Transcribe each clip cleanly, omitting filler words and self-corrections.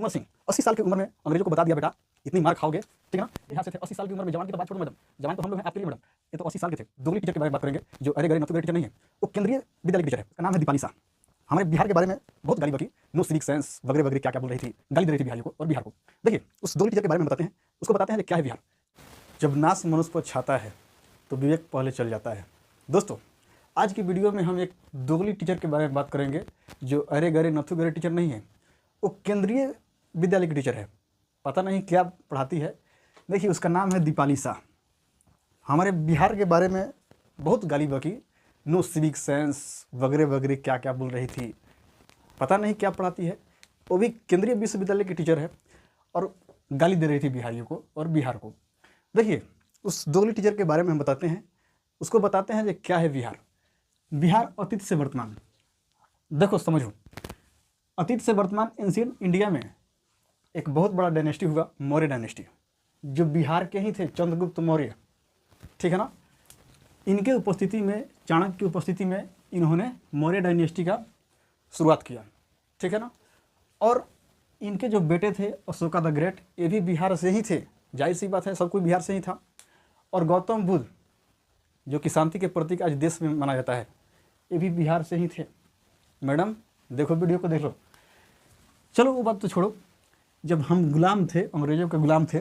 कुंवर सिंह 80 साल की उम्र में अंग्रेजों को बता दिया बेटा इतनी मार खाओगे, ठीक है ना। बिहार से थे 80 साल की उम्र में। जवान की तो बात छोड़ो मैडम, जवान तो हम लोग हैं आपके लिए मैडम, ये तो 80 साल के थे। दोगली टीचर के बारे में बात करेंगे, जो अरे गरे नथु गरे टीचर नहीं है, वो केंद्रीय विद्यालय टीचर है, उसका नाम है दीपाली शाह। हमारे बिहार के बारे में बहुत गाली बकी, नो सिविक सेंस वगैरह वगैरह क्या क्या बोल रही थी, गाली दे रही थी बिहारियों को और बिहार को। देखिए उस दोगली टीचर के बारे में बताते हैं, उसको बताते हैं क्या है बिहार। जब नाश मनुष्य पर छाता है तो विवेक पहले चल जाता है। दोस्तों आज की वीडियो में हम एक दोगली टीचर के बारे में बात करेंगे, जो अरे गरे नथु गरे टीचर नहीं है, वो केंद्रीय विद्यालय की टीचर है। पता नहीं क्या पढ़ाती है। देखिए उसका नाम है दीपाली शाह। हमारे बिहार के बारे में बहुत गाली बकी, नो सिविक सेंस वगैरह वगैरह क्या क्या बोल रही थी, पता नहीं क्या पढ़ाती है। वो भी केंद्रीय विश्वविद्यालय की टीचर है और गाली दे रही थी बिहारियों को और बिहार को। देखिए उस दोगली टीचर के बारे में हम बताते हैं, उसको बताते हैं कि क्या है बिहार। बिहार अतीत से वर्तमान, देखो समझो, अतीत से वर्तमान एंशिएंट इंडिया में एक बहुत बड़ा डायनेस्टी हुआ, मौर्य डायनेस्टी, जो बिहार के ही थे, चंद्रगुप्त मौर्य, ठीक है ना। इनके उपस्थिति में, चाणक्य की उपस्थिति में इन्होंने मौर्य डायनेस्टी का शुरुआत किया, ठीक है ना। और इनके जो बेटे थे अशोका द ग्रेट, ये भी बिहार से ही थे, जाहिर सी बात है, सब कोई बिहार से ही था। और गौतम बुद्ध जो कि शांति के प्रतीक आज देश में माना जाता है, ये भी बिहार से ही थे। मैडम देखो वीडियो को देख लो। चलो वो बात तो छोड़ो, जब हम गुलाम थे, अंग्रेजों के गुलाम थे,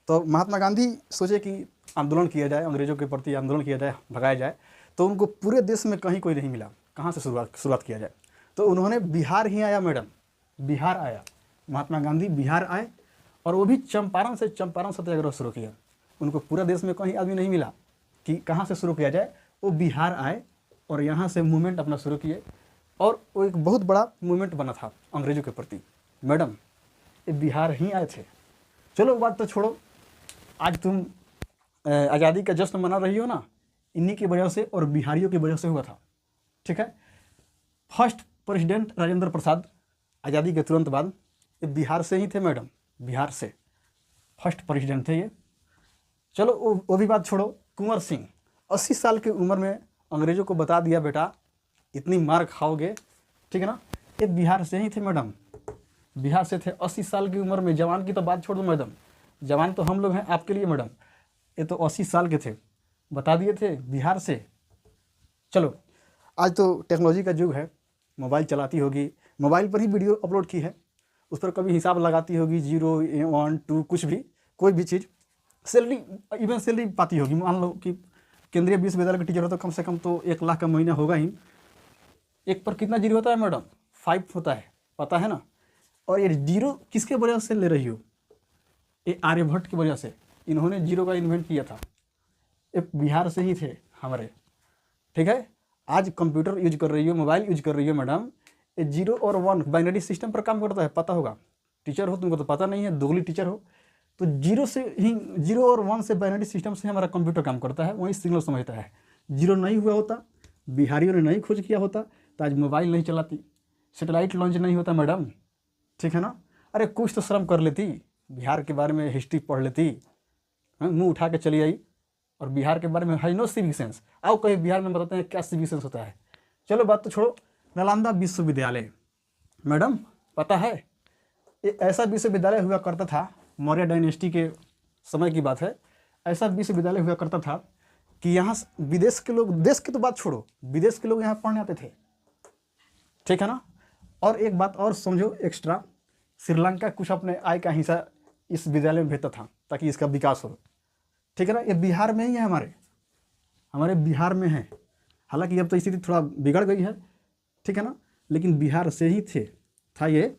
तो महात्मा गांधी सोचे कि आंदोलन किया जाए, अंग्रेजों के प्रति आंदोलन किया जाए, भगाया जाए। तो उनको पूरे देश में कहीं कोई नहीं मिला, कहाँ से शुरुआत किया जाए। तो उन्होंने बिहार ही आया मैडम, बिहार आया, महात्मा गांधी बिहार आए और वो भी चंपारण सत्याग्रह शुरू किया। उनको पूरे देश में कहीं आदमी नहीं मिला कि कहाँ से शुरू किया जाए, वो बिहार आए और यहाँ से मूवमेंट अपना शुरू किए और वो एक बहुत बड़ा मूवमेंट बना था अंग्रेजों के प्रति। मैडम ये बिहार ही आए थे। चलो बात तो छोड़ो, आज तुम आज़ादी का जश्न मना रही हो ना, इन्हीं की वजह से और बिहारियों की वजह से हुआ था, ठीक है। फर्स्ट प्रेसिडेंट राजेंद्र प्रसाद आज़ादी के तुरंत बाद, ये बिहार से ही थे मैडम, बिहार से फर्स्ट प्रेसिडेंट थे ये। चलो वो भी बात छोड़ो। कुंवर सिंह 80 साल की उम्र में अंग्रेजों को बता दिया बेटा इतनी मार खाओगे, ठीक है ना। ये बिहार से ही थे मैडम, बिहार से थे 80 साल की उम्र में। जवान की तो बात छोड़ दो मैडम, जवान तो हम लोग हैं आपके लिए मैडम, ये तो 80 साल के थे, बता दिए थे बिहार से। चलो आज तो टेक्नोलॉजी का युग है, मोबाइल चलाती होगी, मोबाइल पर ही वीडियो अपलोड की है, उस पर कभी हिसाब लगाती होगी, 0 1 2 कुछ भी, कोई भी चीज़, सैलरी, इवन सैलरी पाती होगी। मान लो कि केंद्रीय विश्वविद्यालय का टीचर हो तो कम से कम तो 1 लाख का महीना होगा ही। एक पर कितना जीरो होता है मैडम? 5 होता है, पता है ना। और ये जीरो किसके वजह से ले रही हो? ये आर्यभट्ट की वजह से, इन्होंने जीरो का इन्वेंट किया था, ये बिहार से ही थे हमारे, ठीक है। आज कंप्यूटर यूज कर रही हो, मोबाइल यूज कर रही हो मैडम, ये 0 और 1 बाइनरी सिस्टम पर काम करता है, पता होगा। टीचर हो तुमको तो पता नहीं है, दोगली टीचर हो तो 0 से ही, 0 और 1 से बाइनरी सिस्टम से हमारा कंप्यूटर काम करता है, वही सिग्नल समझता है। 0 नहीं हुआ होता, बिहारियों ने नहीं खोज किया होता तो आज मोबाइल नहीं चलाती, सैटेलाइट लॉन्च नहीं होता मैडम, ठीक है ना। अरे कुछ तो शर्म कर लेती, बिहार के बारे में हिस्ट्री पढ़ लेती, मुंह उठा के चली आई। और बिहार के बारे में है नो सिविक सेंस। आओ कहीं बिहार में बताते हैं क्या सिविक सेंस होता है। चलो बात तो छोड़ो। नालंदा विश्वविद्यालय मैडम पता है, ये ऐसा विश्वविद्यालय हुआ करता था, मौर्य डायनेस्टी के समय की बात है। ऐसा विश्वविद्यालय हुआ करता था कि यहाँ विदेश के लोग, देश की तो बात छोड़ो, विदेश के लोग यहाँ पढ़ने आते थे, ठीक है ना। और एक बात और समझो एक्स्ट्रा, श्रीलंका कुछ अपने आय का हिस्सा इस विद्यालय में भेजता था ताकि इसका विकास हो, ठीक है ना। ये बिहार में ही है, हमारे बिहार में है। हालांकि अब तो स्थिति थोड़ा बिगड़ गई है, ठीक है ना, लेकिन बिहार से ही था ये।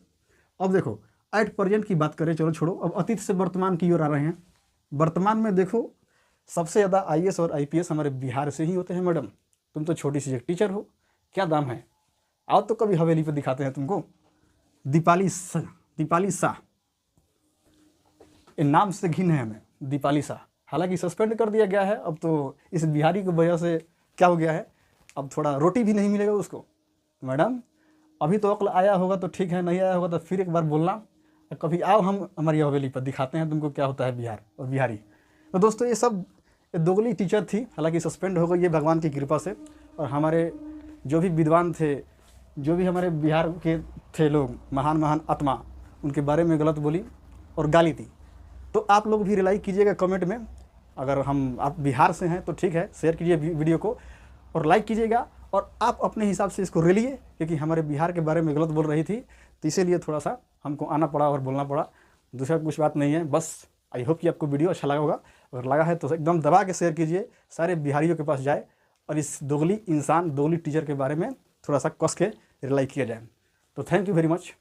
अब देखो एट प्रेजेंट की बात करें, चलो छोड़ो, अब अतीत से वर्तमान की ओर आ रहे हैं। वर्तमान में देखो सबसे ज़्यादा IAS और IPS हमारे बिहार से ही होते हैं मैडम। तुम तो छोटी सी एक टीचर हो, क्या दाम है, आओ तो कभी हवेली पर दिखाते हैं तुमको। दीपाली शाह, ये नाम से घिन है हमें, दीपाली शाह। हालांकि सस्पेंड कर दिया गया है, अब तो इस बिहारी की वजह से क्या हो गया है, अब थोड़ा रोटी भी नहीं मिलेगा उसको। मैडम अभी तो अक्ल आया होगा तो ठीक है, नहीं आया होगा तो फिर एक बार बोलना, कभी आओ हम हमारी हवेली पर दिखाते हैं तुमको क्या होता है बिहार और बिहारी। तो दोस्तों ये सब दोगली टीचर थी, हालांकि सस्पेंड हो गई ये भगवान की कृपा से। और हमारे जो भी विद्वान थे, जो भी हमारे बिहार के थे लोग, महान आत्मा, उनके बारे में गलत बोली और गाली दी। तो आप लोग भी रिलाई कीजिएगा कमेंट में। अगर आप बिहार से हैं तो ठीक है, शेयर कीजिए वीडियो को और लाइक कीजिएगा, और आप अपने हिसाब से इसको ले क्योंकि हमारे बिहार के बारे में गलत बोल रही थी, तो इसीलिए थोड़ा सा हमको आना पड़ा और बोलना पड़ा। दूसरा कुछ बात नहीं है। बस आई होप कि आपको वीडियो अच्छा लगा होगा। अगर लगा है तो एकदम दबा के शेयर कीजिए, सारे बिहारियों के पास जाए और इस दोगली इंसान, दोगली टीचर के बारे में थोड़ा सा कस के रिलाई किया जाए। तो थैंक यू वेरी मच।